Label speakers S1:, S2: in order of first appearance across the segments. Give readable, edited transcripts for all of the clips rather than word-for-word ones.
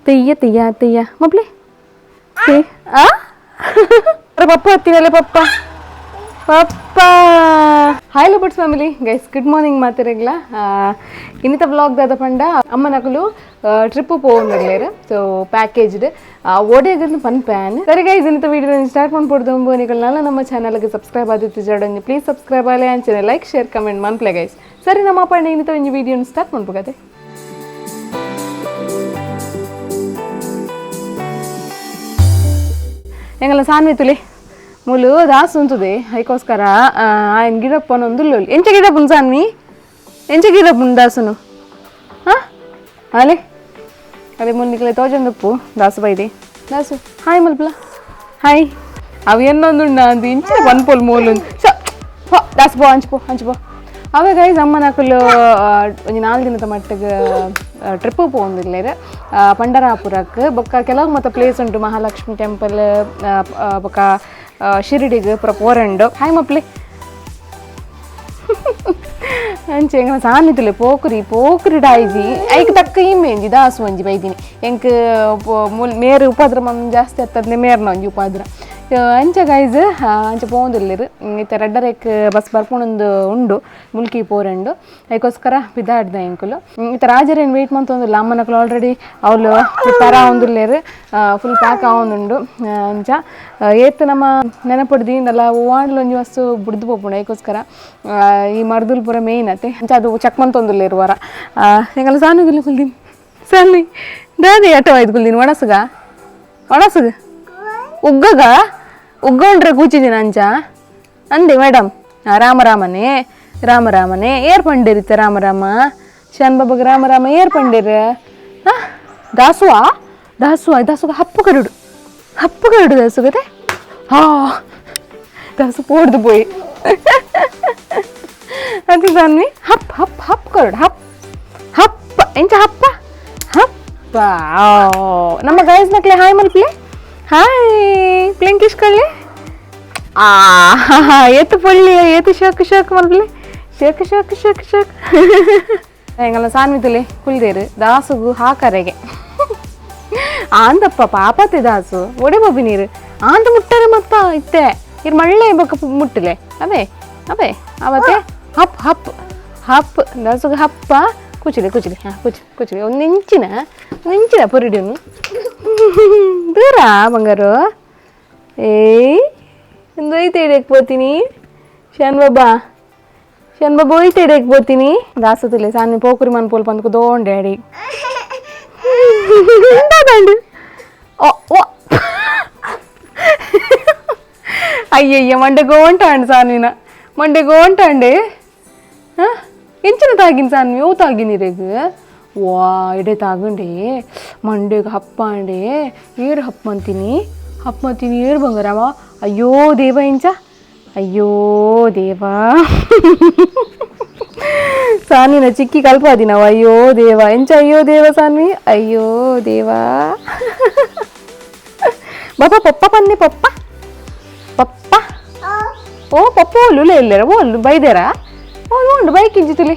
S1: ತೆಯ್ಯ ತೆಯ್ಯ ತೆಯ್ಯ ಮಪ್ಲೆ ಆ ಪಪ್ಪ ಹತ್ತಿನಲ್ಲ ಪಪ್ಪ ಪಪ್ಪ hi lovebirds family guys good morning ಮಾತಿರಗ್ಲ ಇನ್ನಿತ ವ್ಲಾಗ್ ದಾದ ಪಂಡ ಅಮ್ಮ ನಕಲು ಟ್ರಿಪ್ ಪೋವೊಂದುಲ್ಲೆರ್ ಸೊ ಪ್ಯಾಕೇಜ್ಡ್ ಓಡಿಯಾಗನ್ನು ಪನ್ ಪ್ಯಾನ್ ಸರಿ ಗೈಸ್ ಇನ್ನಿತ ವಿಡಿಯೋ ಸ್ಟಾರ್ಟ್ ಮಾಡ್ಕೊಡ್ದು ನಿಕಲ್ನಾಲ ನಮ್ಮ ಚಾನಲ್ಗೆ ಸಬ್ಸ್ಕ್ರೈಬ್ ಆದಿತ್ತು ಜಡೊಂದು ಪ್ಲೀಸ್ ಸಬ್ಸ್ಕ್ರೈಬ್ ಆಲೆ ಅಂಚನೆ ಲೈಕ್ ಶೇರ್ ಕಮೆಂಟ್ ಮನ್ಪ್ಲೆ ಗೈಸ್ ಸರಿ ನಮ್ಮ ಪಂಡ ಇನ್ನಿತ ಒಂದು ವಿಡಿಯೋನ ಸ್ಟಾರ್ಟ್ ಮಾಡ್ಬೋಗದೆ ಎಂಗಲ್ಲ ಸಾನ್ವಿ ತುಲಿ ಮೂಲು ದಾಸು ಉಂತುದೆ ಅದಕ್ಕೋಸ್ಕರ ఆయన ಗಿಡಪ್ಪನ ಒಂದು ಎಂಚ ಗಿಡಪ್ಪನ ಸಾನ್ವಿ ಎಂಚ ಗಿಡಪ್ಪನ ದಾಸುನು ಹಾಂ ಅಲೆ ಅದೇ ಮುನ್ನಿಕಲೆ ತೋಜಂದಪ್ಪು ದಾಸು ಬೈದೆ ದಾಸು ಹಾಯ್ ಮಲ್ಪಲ ಹಾಯ್ ಅವು ಏನೊಂದು ಅದು ಇಂಚಿನ ಪನ್ಪೋಲ್ ಮೂಲು ದಾಸು ಪೋ ಹಂಚ್ಪೋ ಅವೇ ಗೈಸ್ ಅಮ್ಮ ನಾಕಲು ಒಂದು 4 ದಿನದ ಮಟ್ಟಿಗೆ ಟ್ರಿಪ್ ಪೋಂದಿಲ್ಲೇರು ಪಂಡರಾಪುರಕ್ಕೆ ಬೊಕ್ಕ ಕೆಲವು ಮತ್ತು ಪ್ಲೇಸ್ ಉಂಟು ಮಹಾಲಕ್ಷ್ಮಿ ಟೆಂಪಲ್ ಬೊಕ್ಕ ಶಿರಡಿಗೆ ಪೂರ ಪೋರಂಡು ಹಾಯ್ ಮಪ್ಲೆ ಅಂಚೆ ಎಂಗ ಸಾನ್ನಿತ್ತಲೆ ಪೋಕುರಿ ಡಾಯ್ಜಿ ಐಕ್ ತಕ್ಕ ಇಮೇಂಜಿ ದಾಸು ಒಂಜಿ ಬೈದಿನಿ ಎಂಕ್ ಮೇರು ಉಪದ್ರ ಜಾಸ್ತಿ ಆಗ್ತದೆ ಮೇರ್ನ ಒಂಜಿ ಉಪದ್ರ ಅಂಚ ಗೈಸ್ ಅಂಚೆ ಪೋಂದಿಲ್ಲೇರು ಇತ್ತೆ ರೆಡ್ಡರೇಕ್ ಬಸ್ ಬರ್ಪುಣೊಂದು ಉಂಡು ಮುಲ್ಕಿ ಪೋರೆಂಡು ಅದಕ್ಕೋಸ್ಕರ ಬಿದ್ದಾಡ್ದೆ ಎಂಕುಲು ಇತ್ತೆ ರಾಜರೇನು ವೆಯ್ಟ್ ಮಂತೊಂದಿಲ್ಲ ಅಮ್ಮನಕಲು ಆಲ್ರೆಡಿ ಅವಳು ಪ್ರಿಪೇರ್ ಆವೊಂದುಲ್ಲೇರು ಫುಲ್ ಪ್ಯಾಕ್ ಆವೊಂದುಂಡು ಅಂಚ ಏತ್ ನಮ್ಮ ನೆನಪಡ್ದಿಂದಲ್ಲ ಓವಾಂಡ್ಲ ಒಂಜಿ ವಸ್ತು ಬುಡ್ದು ಪೋಪುಂಡು ಅದಕ್ಕೋಸ್ಕರ ಈ ಮರ್ದುಲ್ ಪೂರ ಮೇಯ್ನ್ ಅತ್ತೆ ಅಂಚ ಅದು ಚೆಕ್ ಮಂತೊಂದುಲ್ಲೇರು ವರ ಎಂಗಲ್ಲ ಸಾನುಗಿಲ್ಲ ಕುಲ್ದಿನಿ ಸಾನಿ ದಾದಿ ಆಟವಾಯ್ತು ಕುಲ್ದಿನಿ ಒಣಸುಗ ಉಗ್ಗಗ ಉಗ್ಗೊಂಡ್ರೆ ಕೂಚಿದ್ದೀನಿ ಅಂಚ ಅಂದೆ madam ರಾಮರಾಮನೇ air ಪಂಡಿರಿತ್ತೆ Ramarama ಶಾನ್ಬಾಬಾಗ Ramarama air ಪಂಡಿರ ಹಾಂ ದಾಸುಗ ಹಪ್ಪು ಕರಡು ದಾಸುಗತೆ ದಾಸು ಪೋಡ್ದು ಪೋಯಿ ಅದು ಸಾನ್ವಿ ಹಪ್ ಕರಡು ಹಪ್ಪ ಎಂಚ ಹಪ್ಪ ನಮ್ಮ ಗೈಸ್ ನಕ್ಲೆ ಹಾಯ್ ಮಲ್ಪ್ಲೆ ಹಾಯ್ ಪ್ಲೇಂಕಿಶ್ ಕಳ್ಳಿ ಏತು ಪೊಳ್ಳಿ ಏತು ಶಕ್ ಮಲ್ಪ್ಲೆ ಶಕ್ ಎಂಗಲ್ಲ ಸಾನ್ವಿತಲೆ ಕುಲ್ದೇರು ದಾಸುಗು ಹಾಕರೆಗೆ ಆಂದಪ್ಪ ಪಾಪತ್ತೆ ದಾಸು ಒಡೆ ಬಬ್ಬಿ ನೀರು ಆಂತ ಮುಟ್ಟರೆ ಮತ್ತ ಇತ್ತೆ ಇರ್ ಮಳ್ಳೆ ಬೊಕ್ಕ ಮುಟ್ಟಲೆ ಅವೇ ಅವತ್ತೆ ಹಪ್ ದಾಸುಗ ಹಪ್ಪ ಕುಚಿಲೆ ಹಾಂ ಕುಚಿಲೆ ಒಂದು ಇಂಚಿನ ಪೊರಿಡಿಯನ್ನು ದೂರ ಬಂಗಾರು ಒಂದು ಒಯ್ತು ಹಿಡಿಯಕ್ಕೆ ಬರ್ತೀನಿ ಶಾನ್ಬಾಬಾ ಒಯ್ತು ಹಿಡಿಯಕ್ಕೆ ಬರ್ತೀನಿ ದಾಸತಿಲ್ಲ ಸಾನಿ ಪೋಕುರಿ ಮನ್ಪೋಲ್ ಬಂದು ದೋಂಡೆ ಅಡಿ ಅಯ್ಯಯ್ಯ ಮಂಡೆಗೆ ಹೊಂಟಾಂಡು ಸಾನ್ವಿನ ಮಂಡೆಗೆ ಹೊಂಟಾಂಡೆ ಹಾಂ ಎಂಚಿನ ತಾಗಿನ ಸಾನ್ವಿ ಓ ತಾಗಿನಿರೇಗ ವಾ ಎಡೆ ತಾಗಂಡೆ ಮಂಡೆಗೆ ಹಪ್ಪ ಅಂಡೆ ಏರು ಹಪ್ಪ ಅಂತೀನಿ ಏರು ಬಂಗಾರವ ಅಯ್ಯೋ ದೇವ ಇಂಚ ಅಯ್ಯೋ ದೇವ ಸಾನ್ವಿನ ಚಿಕ್ಕಿ ಕಲ್ಪಾದಿನವ ಅಯ್ಯೋ ದೇವ ಎಂಚ ಅಯ್ಯೋ ದೇವ ಸಾನ್ವಿ ಅಯ್ಯೋ ದೇವ ಬಾಬಾ ಪಪ್ಪ ಪನ್ನೆ ಪಪ್ಪ ಓ ಪಪ್ಪ ಓಲು ಎಲ್ಲರ ಓಲು ಬೈದೇರ ಉಂಡು ಬೈಕ್ ಇಜ್ಜಿ ತುಲಿ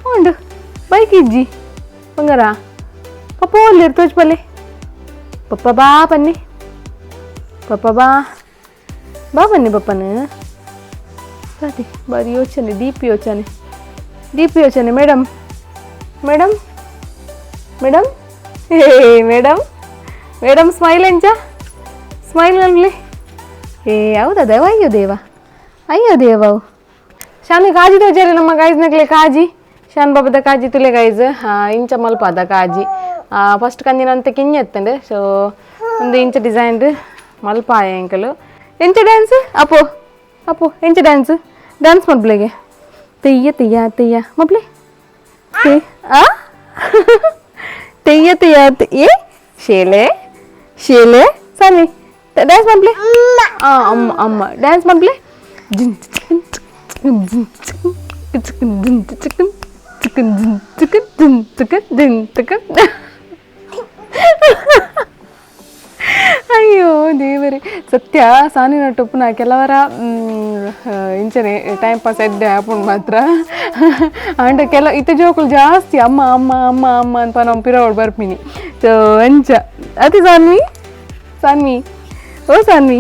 S1: ಉಂಡು ಬೈಕ್ ಇಜ್ಜಿ ಬಂಗಾರ ಪಪ್ಪ ಓಲ್ಲೇರು ತೋಚ್ಪಲ್ಲೆ ಪಪ್ಪ ಬಾ ಪನ್ನಿ ಪಪ್ಪ ಬಾ ಬನ್ನಿ ಪಪ್ಪನ ಬಾದಿ ಬಾರಿ ಯೋಚನೆ ಡೀಪ್ ಯೋಚನೆ ಮೇಡಮ್ ಮೇಡಮ್ ಸ್ಮೈಲ್ ಎಂಚ ಸ್ಮೈಲ್ ಅನ್ಲಿ ಹೌದಾ ದೇವ ಅಯ್ಯೋ ದೇವ ಶಾನಿ ಕಾಜಿ ತೋಜಾರಿ ನಮ್ಮ ಗೈಸ್ನಕ್ಲೆ ಕಾಜಿ ಶಾನ್ ಬಾಬದ ಕಾಜಿ ತುಲೆ ಗೈಸ್ ಇಂಚ ಮಲ್ಪಾದ ಕಾಜಿ ಫಸ್ಟ್ ಕಂದಿನ ಅಂತ ಕಿಂಜೆತ್ತಂಡೆ ಸೊ ಒಂದು ಇಂಚ ಡಿಸೈನ್ ಮಲ್ಪಾಯ ಎಂಕಲು ಎಂಚ ಡ್ಯಾನ್ಸ್ ಅಪ್ಪು ಎಂಚ ಡ್ಯಾನ್ಸ್ ಮಬ್ಲೆಗೆ ತೆಯ್ಯ ಮಬ್ಲೆ ತೆಯ್ಯ ಶೇಲೆ ಸಾನಿ ಡ್ಯಾನ್ಸ್ ಮಬ್ಲೆ ಅಮ್ಮ ಡ್ಯಾನ್ಸ್ ಮಬ್ಲೆ ಅಯ್ಯೋ ದೇವರೇ ಸತ್ಯ ಸಾನಿನ ಟೊಪ್ಪನ ಕೆಲವರ ಇಂಚನೆ ಟೈಮ್ ಪಾಸ್ ಎಡ್ಡೆ ಆಪುಂಡು ಮಾತ್ರ ಅಂಡ ಕೆಲ ಇತ್ತೆ ಜೋಕುಲು ಜಾಸ್ತಿ ಅಮ್ಮ ಅಮ್ಮ ಅಮ್ಮ ಅಮ್ಮ ಅಂತ ನಾವು ಪಿರೋಡ್ ಬರ್ಪಿನಿ ಸೊ ಅಂಚ ಅತಿ ಸಾನ್ವಿ ಓ ಸಾನ್ವಿ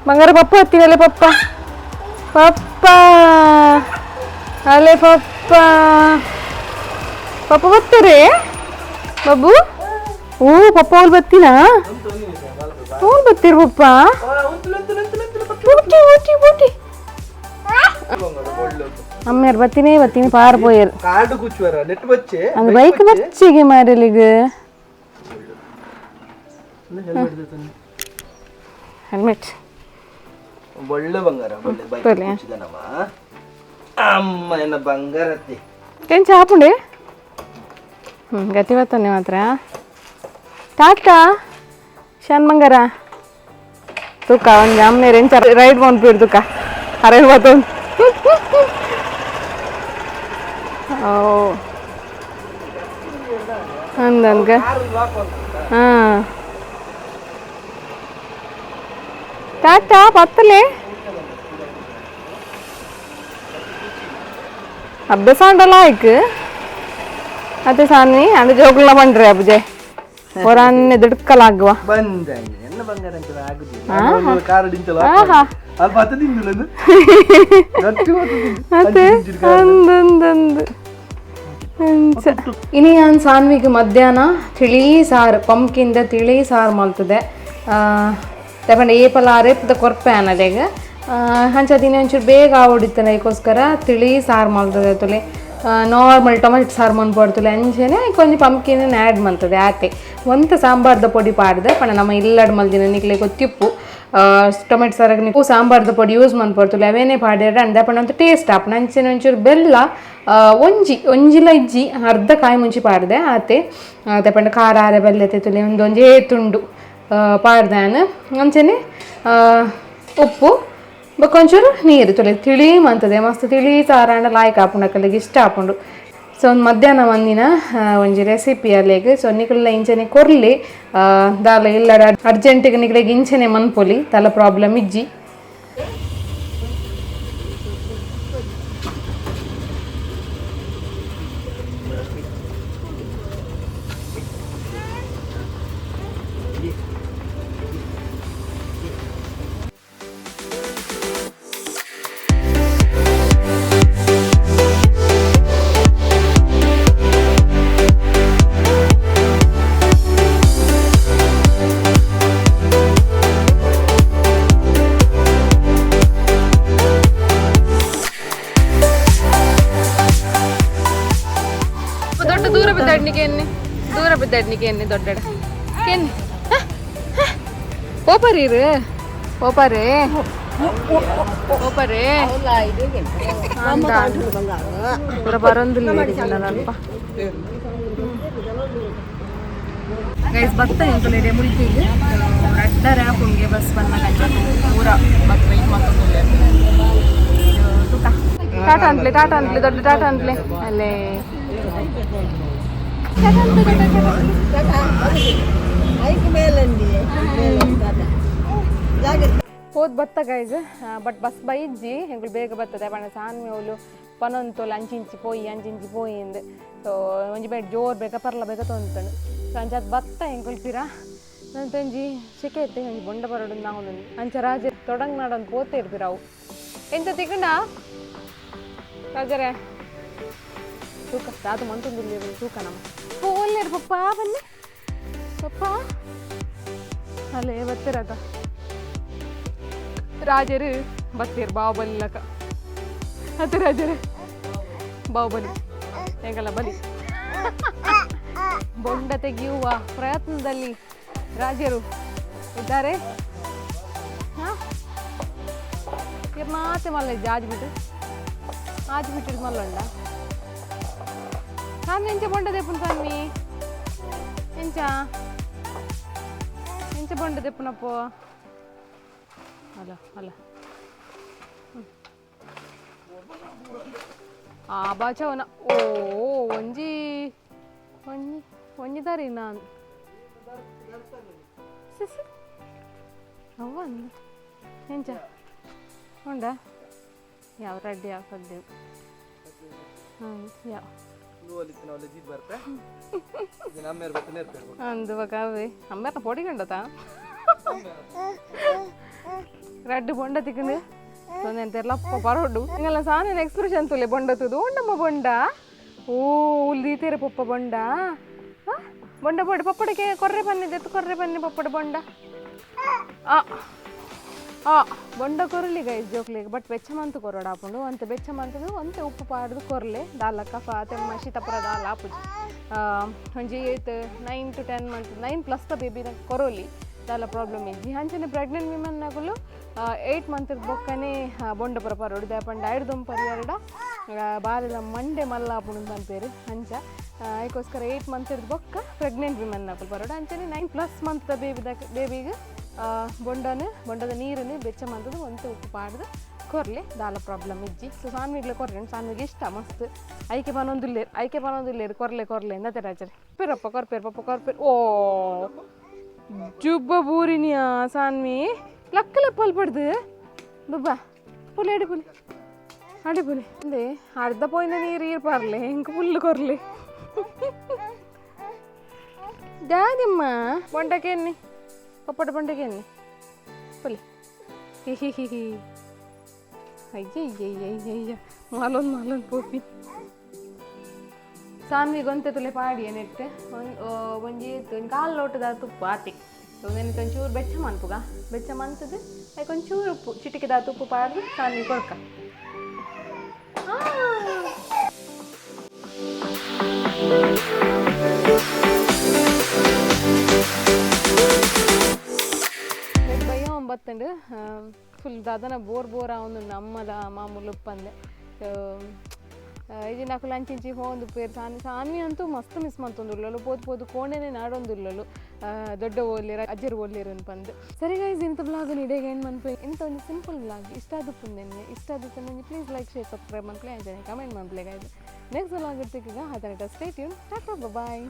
S1: ಬಂಗಾರ ಪಪ್ಪ ಹತ್ತಿನಲ್ಲೇ ಪಪ್ಪ ಅಲ್ಲೇ ಪಪ್ಪ ಬರ್ತಾರೆ ಬಾಬು ಓ ಪಪ್ಪ ಅವ್ರು ಬರ್ತೀನಾ ಅವ್ರು ಬರ್ತೀರ ಪಪ್ಪ ಬೂಟಿ ಅಮ್ಮ್ಯಾರು ಬರ್ತೀನಿ ಪಾರ ಪೋಯರು அந்த பைக் வச்சிಗೆ மாறலிಗೆ ಹೆಲ್ಮೆಟ್
S2: ಒಳ್ಳೆ ಬಂಗಾರ ಒಳ್ಳೆ ಬೈಕ್ ಕುಚಿದನವ ಅಮ್ಮ ಎನ್ನ ಬಂಗಾರತ್ತೆ
S1: ಏನ್ ಚಾಪುಂಡೆ ಗತಿ ಬತ್ತಾನೆ ಮಾತ್ರ ಟಾಟಾ ಶಾನ್ ಬಂಗಾರ ತೂಕ ಒಂದು ಅಮ್ಮನೇರು ಎಂಚ ರೈಡ್ ಮಾಡ್ಬಿಡು ತೂಕ ಅರವತ್ತು ಬತ್ತೊಂದು ಓ ಅಂದನ್ಗ ಹಾಂ ಟಾಟಾ ಪತ್ತಲೆ ಅಭ್ಯಾಸ ಉಂಟಲ್ಲ ಆಯ್ಕೆ ಅದೇ ಸಾನ್ವಿ ಅಂಡ್ ಜೋಗುಲ್ಲ ಬಂಡ್ರೆ ಅಬ್ಬಜೆ ಹೊರನ್ನೆ ದುಡ್ಕಲಾಗುವ ಇನಿ ನಾನು ಸಾನ್ವಿಗೆ ಮಧ್ಯಾಹ್ನ ತಿಳಿ ಸಾರು ಪಂಪ್ಕಿಂದ ತಿಳಿ ಸಾರು ಮಾಡ್ತದೆ ತಗೊಂಡು ಏಪಲ ರೇಪದ ಕೊರ್ಪೆ ಅನ್ನೋದೀಗ ಹಂಚದಿನ ಒಂಚೂರು ಬೇಗ ಹೊಡಿತಾನೆ ಅದಕ್ಕೋಸ್ಕರ ತಿಳಿ ಸಾರು ಮಾಡ್ತದೆ ತುಲೆ ನಾರ್ಮಲ್ ಟೊಮೆಟೊ ಸಾರು ಮಾಡ್ಕೊಡ್ತಲೆ ಅಂಚೆನೆ ಕೊಂಚ ಪಂಪ್ಕಿನ ಆ್ಯಡ್ ಮಾಡ್ತದೆ ಆತೆ ಒಂತ ಸಾಂಬಾರ್ದ ಪೊಡಿ ಪಾಡ್ದೆ ಪಣ ನಮ್ಮ ಇಲ್ಲಡ್ ಮಲ್ದಿನ ನಿಕ್ಲೆ ಗೊತ್ತಿಪ್ಪು ಟೊಮೆಟೊ ಸಾರಾಗ ನೀವು ಸಾಂಬಾರ್ದ ಪೊಡಿ ಯೂಸ್ ಮಾಡ್ಕೊಡ್ತಲೆ ಅವೇನೇ ಪಾಡ್ಯಾರ ಅಂದ ಪಣ ಅಂತ ಟೇಸ್ಟ್ ಆಪಣ ಅಂಚೆನೆ ಒಂಚೂರು ಬೆಲ್ಲ ಒಂಜಿಲ ಇಜ್ಜಿ ಅರ್ಧ ಕಾಯಿ ಮುಂಚಿ ಪಾಡ್ದೆ ಆತೆ ಅದೇ ಪಂಡ ಖಾರ ಆರೆ ಬೆಲ್ಲ ತೆತ್ತುಲೆ ಒಂದೊಂಜೇ ತುಂಡು ಪಾಡ್ದಾನು ಅಂಚೆನೆ ಉಪ್ಪು ಬೊಕೊಂಚೂರು ನೀರು ತುಲೆ ತಿಳಿ ಮಂತದೆ ಮಸ್ತ್ ತಿಳಿ ಸಾರಾಂಡ ಲಾಯ್ಕ್ ಹಾಪುಂಡಕ್ಕಲ್ಲಿಗೆ ಇಷ್ಟ ಹಾಪುಂಡು ಸೊ ಒಂದು ಮಧ್ಯಾಹ್ನ ಒಂದಿನ ಒಂಜಿ ರೆಸಿಪಿ ಅಲ್ಲಿಗೆ ಸೊ ನಿಕ್ಲೆಲ್ಲ ಇಂಚನೆ ಕೊರ್ಲಿ ದಾಲ ಇಲ್ಲ ಅರ್ಜೆಂಟಿಗೆ ನಿಕ್ಲೆಗೆ ಇಂಚನೆ ಮನ್ಪೊಲಿ ತಲ ಪ್ರಾಬ್ಲಮ್ ಇಜ್ಜಿ ದೂರ ಬಿದ್ದಡ್ನಿಗೆ ಎಣ್ಣೆ ದೊಡ್ಡ ಕೆನ್ನೆ ಓಪರೀರು ಓಪರೇ ಓಪರೇ ಪೂರ ಬರೋಂದಿಲ್ಲ ಅಲ್ಪ ಗೈಸ್ ಭತ್ತ ಎಂತುಲೇಡೆ ಮುಲ್ಕಿಗೆ ರಡ್ಡ ರ್ಯಾಪುಂಗೆ ಬಸ್ ಬಂದಾಗ ಪೂರ ಬಸ್ ವೆಯ್ಟ್ ಮಾಡ್ಕೊಂಡು ಟಾಟಾ ಅಂತ್ಲೆ ದೊಡ್ಡ ಟಾಟಾ ಅಂತ್ಲೆ ಅಲ್ಲೇ ಹೋದ್ ಬತ್ತ ಗೈಸ್ ಬಟ್ ಬಸ್ ಬೈಜ್ಜಿ ಹೆಂಗಳು ಬೇಗ ಬರ್ತದೆ ಬಣ್ಣ ಸಾನ್ವಿ ಅವಳು ಪನೊಂತೋಲು ಅಂಚಿಂಚಿ ಪೋಯಿ ಅಂದು ಸೊ ಒಂಜಿ ಬೇಡ ಜೋರು ಬೇಗ ಪರ್ಲ ಬೇಗ ತೊಂತಂಡು ಸೊ ಅಂಚದು ಬತ್ತ ಹೆಂಗಳು ಪಿರ ನಂತೊಂಜಿ ಚಿಕೆ ಇತ್ತೆ ಒಂಜಿ ಬೊಂಡ ಬರೋಡು ನಾವು ಅಂಚ ರಾಜ ತೊಡಂಗ್ ನಾಡೊಂದು ಪೋತೆ ಇರ್ಪಿರ ಅವು ಎಂತ ತಿಕ್ಕಂಡ ರಾಜರೇ ತೂಕ ಅದು ಮಂತೊಂದು ತೂಕ ನಮ್ಮ ಒಳ್ಳೆಯ ಪಪ್ಪ ಬನ್ನಿ ಪಪ್ಪ ಅಲ್ಲೇ ಬತ್ತಿರದ ರಾಜರು ಬತ್ತೀರು ಬಾಹುಬಲಿಲಕ ಅದು ರಾಜರು ಬಾಹುಬಲಿ ಹೆಂಗಲ್ಲ ಬಲಿ ಬೊಂಡ ತೆಗೆಯುವ ಪ್ರಯತ್ನದಲ್ಲಿ ರಾಜರು ಇದ್ದಾರೆ ಮಾತೆ ಮಲ್ಲ ಆಜ್ಬಿಟ್ಟು ಮಲ್ಲೊಂಡ ನಾನು ಎಂಚ ಬೊಂಡದೆಪ್ಪು ಸ್ವಾಮಿ ಎಂಚ ಬೊಂಡದೆಪ್ಪುನಪ್ಪು ಅಲ್ಲ ಬಾಚವನ ಓ ಒಂಜಿ ದಾರಿ ನಾನು ಅವ್ವ ಎಂಚ ಉಂಡಾ ಯಾವ ರೆಡ್ಡಿ ಹಾಕದ್ದು ಯಾವ ಅಂದು ಕಾವೇ ಅಮ್ಮೆರ పొడిగండతా రెడ్ బొండ తికండి నేను తెల్లప్ప పరోడు ఇంగల సానే ఎక్స్ప్రెషన్ తులే బొండతుదు ఉండమ్మ బొండ ఓ ఉల్లి తీరే పప్ప బొండ బొండ పొడి పప్పడికే కొర్రె పన్ని దెత్తు కొర్రె పన్ని పప్పడి బొండ ಬೊಂಡ ಕೊರಲಿ ಗೈಸ್ ಜೋಕ್ಲಿಗೆ ಬಟ್ ಬೆಚ್ಚಮಂತು ಕೊರೋಡು ಹಾಕೊಂಡು ಅಂತೆ ಬೆಚ್ಚಮಂತದು ಅಂತೆ ಉಪ್ಪು ಪಾಡ್ದು ಕೊರಲೆ ದಾಲ ಕಫ ತೆಮ್ಮ ಶೀತಪುರ ದಾಲ ಹಾಪುಜಿ ಒಂಜಿ 9 to 10 months 9+ ದ ಬೇಬಿ ಕೊರೋಲಿ ದಾಲ ಪ್ರಾಬ್ಲಮ್ ಇಜ್ಜಿ ಅಂಚನೆ ಪ್ರೆಗ್ನೆಂಟ್ ವಿಮೆನ್ನಾಗಲು 8 months ಬೊಕ್ಕನೆ ಬೊಂಡ ಪುರ ಪರೋಡು ದೇಪಂಡ ಐಡ್ದೊಂದು ಪರಿಯಾರಡ ಬಾಲಿದ ಮಂಡೆ ಮಲ್ಲ ಹಾಪುಂಡು ಬಂತೇರು ಅಂಚ ಅದಕ್ಕೋಸ್ಕರ 8 months ಬೊಕ್ಕ ಪ್ರೆಗ್ನೆಂಟ್ ವಿಮೆನ್ನಾಗಲು ಪರೋಡು ಅಂಚನೆ 9+ months ದ ಬೇಬಿಗೆ ಬೊಂಡದ ನೀರನ್ನು ಬೆಚ್ಚಮಂತದ್ದು ಒಂದು ಉಪ್ಪು ಪಾಡ್ದು ಕೊರ್ಲೆ ದಾಲ ಪ್ರಾಬ್ಲಮ್ ಇಜ್ಜಿ ಸೊ ಸಾನ್ವಿಗ್ಲೆ ಕೊರ್ರೆ ಸಾನ್ವಿಗೆ ಇಷ್ಟ ಮಸ್ತ್ ಐಕೆ ಪನೊಂದಿಲ್ಲೇರು ಕೊರ್ಲೆ ಎಂದ ರಾಜರಿ ಪೇರಪ್ಪ ಕೊರ್ಪೇರು ಓ ಜುಬ್ಬ ಬೂರಿನಿಯಾ ಸಾನ್ವಿ ಲಕ್ಕಲೆ ಪಲ್ಪಡ್ದು ದುಬ್ಬಾ ಪುಲಿ ಅಡಿ ಪುಲಿ ಅಂದೆ ಅರ್ಧ ಪೋಯಿನ ನೀರು ಇರ್ಪಾರ್ಲೆ ಹೆಂಗೆ ಫುಲ್ ಕೊರ್ಲೆ ದಾದಿಮ್ಮ ಬೊಂಡಕ್ಕೆ ಪಪ್ಪಟ ಬಂಡೆಗೆ ಪುಲಿ ಹಿ ಅಯ್ಯ ಮಾಲೊಂದು ಪೋಪಿ ಸಾನ್ವಿ ಗೊಂತೆ ತುಲೆ ಪಾಡಿ ನೆಟ್ಟೆ ಒಂಜಿ ಕಾಲು ಲೋಟದ ತುಪ್ಪ ಆತಿ ನೆನಕ್ಕೆ ಒಂಚೂರು ಬೆಚ್ಚ ಮನ್ಪುಗ ಬೆಚ್ಚ ಮನ್ಸದು ಅದಕ್ಕೆ ಒಂಚೂರು ಉಪ್ಪು ಚಿಟಿಕೆದ ತುಪ್ಪು ಪಾಡ್ದು ಸಾನ್ವಿ ಕೊಡ್ಕ ಬತ್ತಂಡು ಫುಲ್ ದಾದನ ಬೋರ್ ಅವನು ಅಮ್ಮದ ಮಾಮೂಲು ಉಪ್ಪಂದೆ ಇದು నాకు ಲಂಚಿಂಚಿ ಹೋಂದು ಪೇರು ಸಾನ್ವಿ ಅಂತೂ ಮಸ್ತ್ ಮಿಸ್ ಮಂತೊಂದುಳ್ಳಲು ಪೋದು ಕೋಣೆನೇ ನಾಡೊಂದುಳ್ಳಲು ದೊಡ್ಡ ಓಲಿರ ಅಜ್ಜರು ಓಲಿರು ಅನ್ಪಂದು ಸರಿ ಗೈಸ್ ಇಂಥ ಬ್ಲಾಗ್ ಇಡೇಗೆ ಏನು ಮನ್ಪೆ ಇಂಥ ಒಂದು ಸಿಂಪಲ್ ಬ್ಲಾಗ್ ಇಷ್ಟ ಆದಪ್ಪು ನನಗೆ ಪ್ಲೀಸ್ ಲೈಕ್ ಶೇರ್ ಸಬ್ಸ್ಕ್ರೈಬ್ ಮನ್ಪಲೆ ಅಂಜನೆ ಕಮೆಂಟ್ ಮನ್ಪಲೆ ಗೈಸ್ ನೆಕ್ಸ್ಟ್ ಬ್ಲಾಗ್ ಇರ್ತಿಗ ಅದರ ಸ್ಟೇ ಟ್ಯೂನ್ ಟಾಟಾ ಬಾಯ್